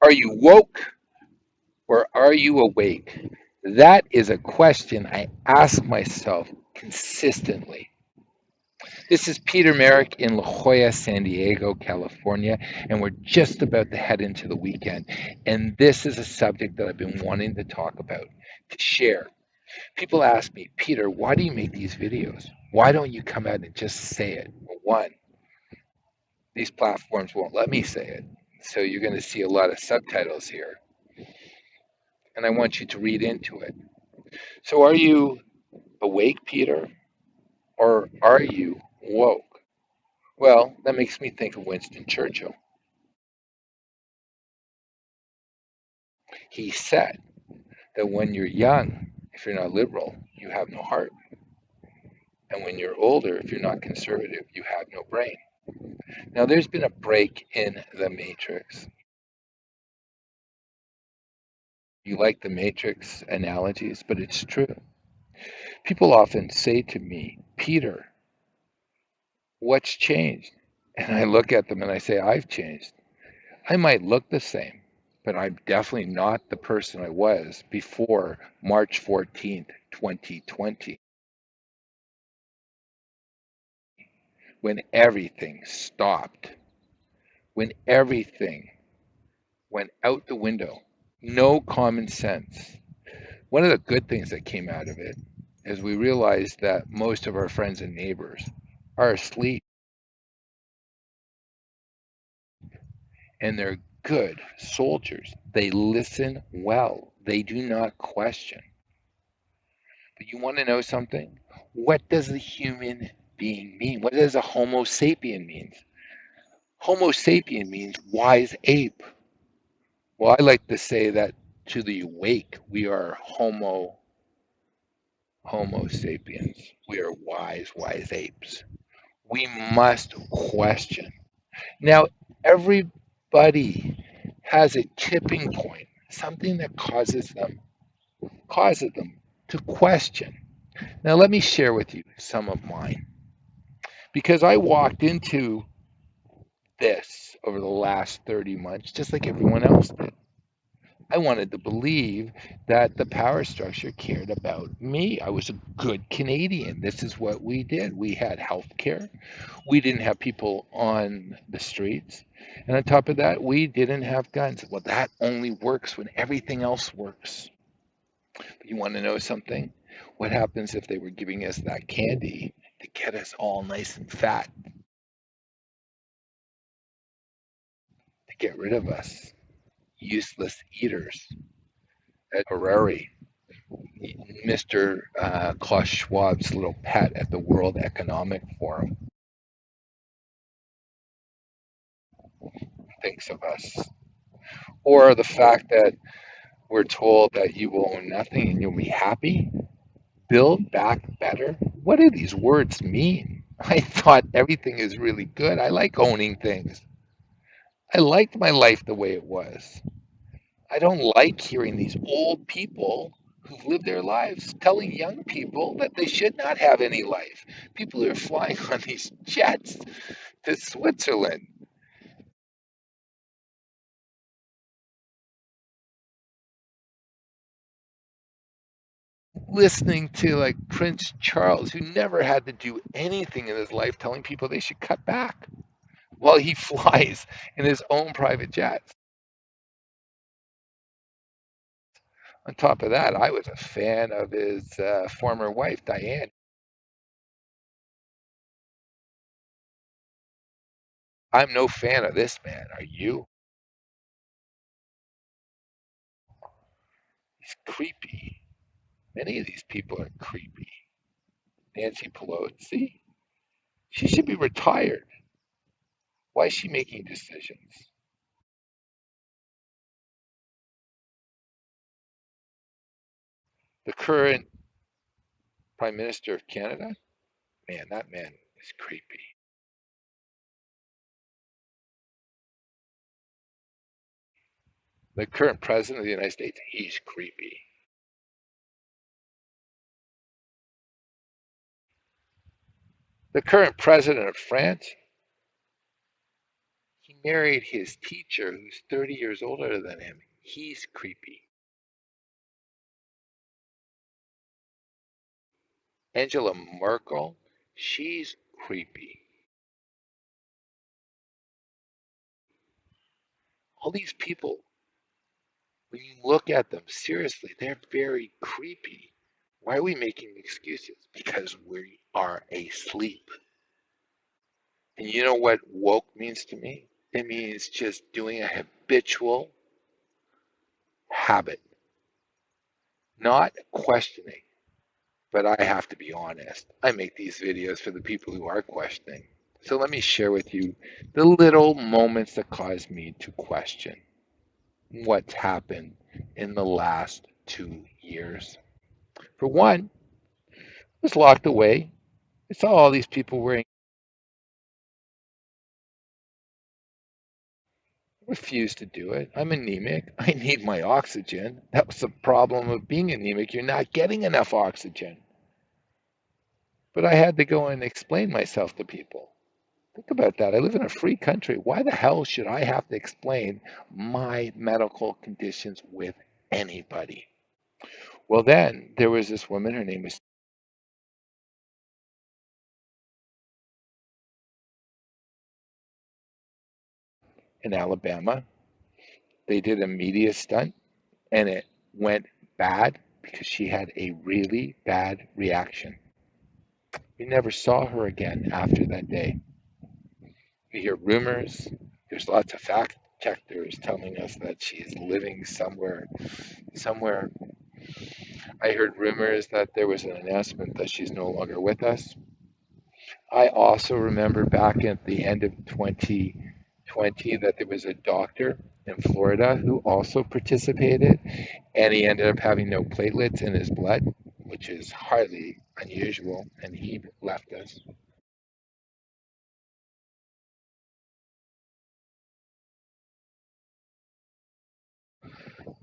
Are you woke or are you awake? That is a question I ask myself consistently. This is Peter Merrick in La Jolla, San Diego, California, and we're just about to head into the weekend. And this is a subject that I've been wanting to talk about, to share. People ask me, Peter, why do you make these videos? Why don't you come out and just say it? Well, one, these platforms won't let me say it. So you're going to see a lot of subtitles here. And I want you to read into it. So are you awake, Peter, or are you woke? Well, that makes me think of Winston Churchill. He said that when you're young, if you're not liberal, you have no heart. And when you're older, if you're not conservative, you have no brain. Now, there's been a break in the matrix. You like the matrix analogies, but it's true. People often say to me, Peter, what's changed? And I look at them and I say, I've changed. I might look the same, but I'm definitely not the person I was before March 14th, 2020, when everything stopped, when everything went out the window. No common sense. One of the good things that came out of it is we realized that most of our friends and neighbors are asleep and they're good soldiers. They listen well, they do not question. But you want to know something? What does a human being mean? What does a Homo sapien mean? Homo sapien means wise ape. Well, I like to say that to the awake, we are Homo sapiens. We are wise apes. We must question. Now, everybody has a tipping point, something that causes them to question. Now, let me share with you some of mine because I walked into this over the last 30 months just like everyone else did. I wanted to believe that the power structure cared about me. I was a good Canadian. This is what we did. We had health care. We didn't have people on the streets. And on top of that, we didn't have guns. Well, that only works when everything else works. But you want to know something? What happens if they were giving us that candy to get us all nice and fat, to get rid of us? Useless eaters. At Harari, Mr. Klaus Schwab's little pet at the World Economic Forum, thinks of us. Or the fact that we're told that you will own nothing and you'll be happy. Build back better. What do these words mean? I thought everything is really good. I like owning things. I liked my life the way it was. I don't like hearing these old people who've lived their lives telling young people that they should not have any life. People who are flying on these jets to Switzerland. Listening to like Prince Charles, who never had to do anything in his life, telling people they should cut back while he flies in his own private jets. On top of that, I was a fan of his former wife, Diane. I'm no fan of this man. Are you? He's creepy. Many of these people are creepy. Nancy Pelosi, she should be retired. Why is she making decisions? The current Prime Minister of Canada, man, that man is creepy. The current President of the United States, he's creepy. The current President of France, he married his teacher who's 30 years older than him. He's creepy. Angela Merkel, she's creepy. All these people, when you look at them seriously, they're very creepy. Why are we making excuses? Because we are asleep. And you know what woke means to me? It means just doing a habitual habit, not questioning. But I have to be honest. I make these videos for the people who are questioning. So let me share with you the little moments that caused me to question what's happened in the last 2 years. For one, I was locked away. I saw all these people wearing. I refused to do it. I'm anemic. I need my oxygen. That was the problem of being anemic. You're not getting enough oxygen. But I had to go and explain myself to people. Think about that. I live in a free country. Why the hell should I have to explain my medical conditions with anybody? Well, then there was this woman. Her name was in Alabama. They did a media stunt and it went bad because she had a really bad reaction. We never saw her again after that day. We hear rumors. There's lots of fact checkers telling us that she is living somewhere. I heard rumors that there was an announcement that she's no longer with us. I also remember back at the end of 2020 that there was a doctor in Florida who also participated, and he ended up having no platelets in his blood, which is highly unusual, and he left us.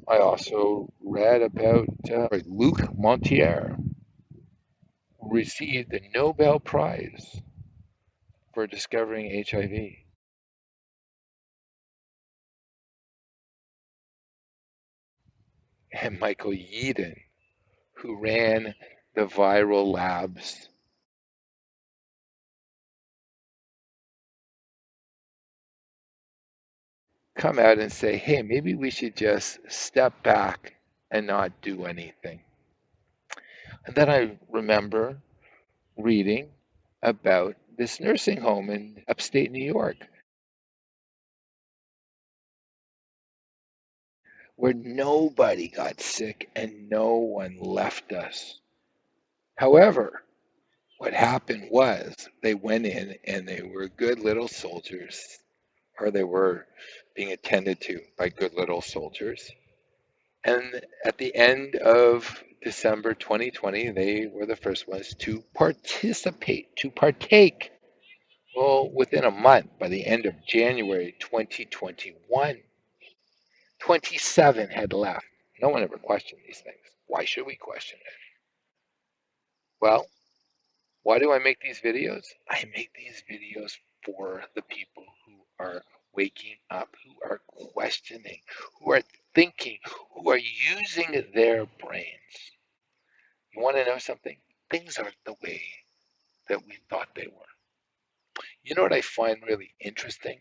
I also read about Luc Montagnier received the Nobel Prize for discovering HIV, and Michael Yeadon, who ran the viral labs, come out and say, hey, maybe we should just step back and not do anything. And then I remember reading about this nursing home in upstate New York where nobody got sick and no one left us. However, what happened was they went in and they were good little soldiers, or they were being attended to by good little soldiers. And at the end of December 2020, they were the first ones to participate, to partake. Well, within a month, by the end of January 2021, 27 had left. No one ever questioned these things. Why should we question it? Well, why do I make these videos? I make these videos for the people who are waking up, who are questioning, who are thinking, who are using their brains. You want to know something? Things aren't the way that we thought they were. You know what I find really interesting?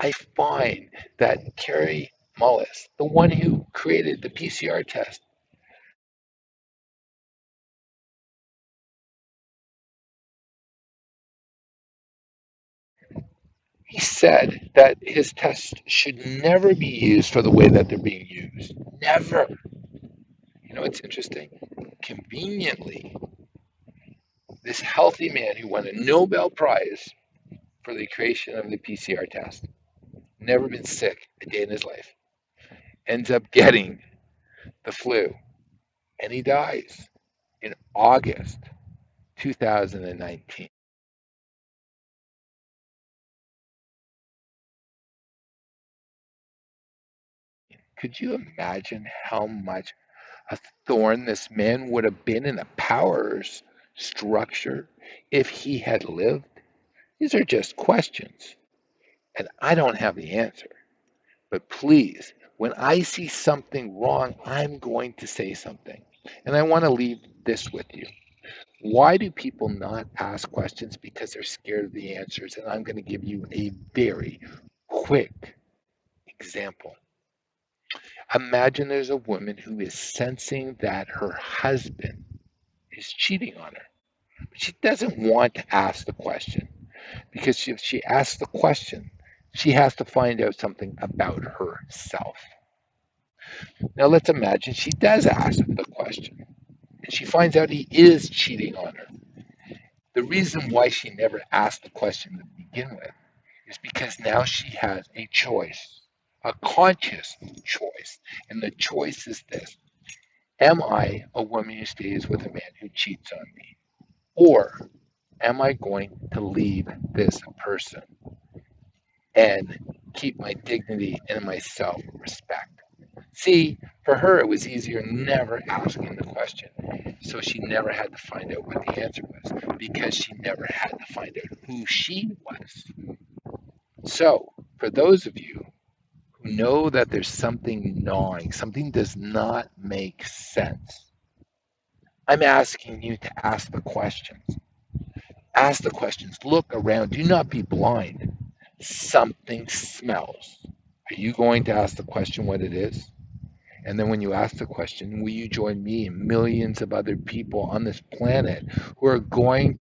I find that Kary Mullis, the one who created the PCR test, he said that his tests should never be used for the way that they're being used. Never. You know, it's interesting. Conveniently, this healthy man who won a Nobel Prize for the creation of the PCR test, never been sick a day in his life, ends up getting the flu and he dies in August 2019. Could you imagine how much a thorn this man would have been in the power structure if he had lived? These are just questions. And I don't have the answer. But please, when I see something wrong, I'm going to say something. And I want to leave this with you. Why do people not ask questions? Because they're scared of the answers. And I'm going to give you a very quick example. Imagine there's a woman who is sensing that her husband is cheating on her. She doesn't want to ask the question because if she asks the question, she has to find out something about herself. Now let's imagine she does ask the question and she finds out he is cheating on her. The reason why she never asked the question to begin with is because now she has a choice, a conscious choice. And the choice is this: am I a woman who stays with a man who cheats on me? Or am I going to leave this person and keep my dignity and my self respect? See, for her, it was easier never asking the question. So she never had to find out what the answer was because she never had to find out who she was. So, for those of you who know that there's something gnawing, something does not make sense, I'm asking you to ask the questions. Ask the questions. Look around. Do not be blind. Something smells. Are you going to ask the question what it is? And then when you ask the question, will you join me and millions of other people on this planet who are going?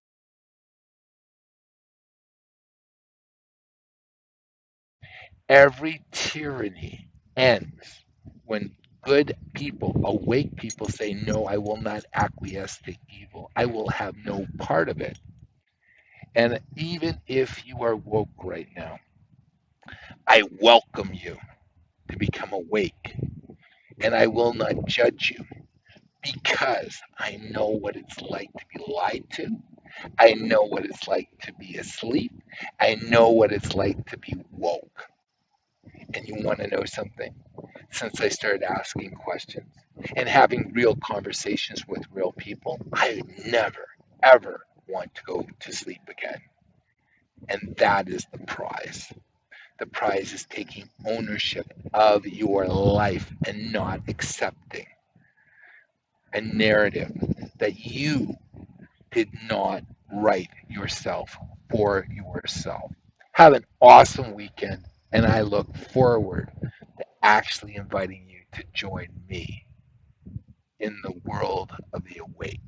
Every tyranny ends when good people, awake people say, no, I will not acquiesce to evil. I will have no part of it. And even if you are woke right now, I welcome you to become awake. And I will not judge you because I know what it's like to be lied to. I know what it's like to be asleep. I know what it's like to be woke. And you want to know something? Since I started asking questions and having real conversations with real people, I would never, ever want to go to sleep again. And that is the prize. The prize is taking ownership of your life and not accepting a narrative that you did not write yourself for yourself. Have an awesome weekend, and I look forward to actually inviting you to join me in the world of the awake.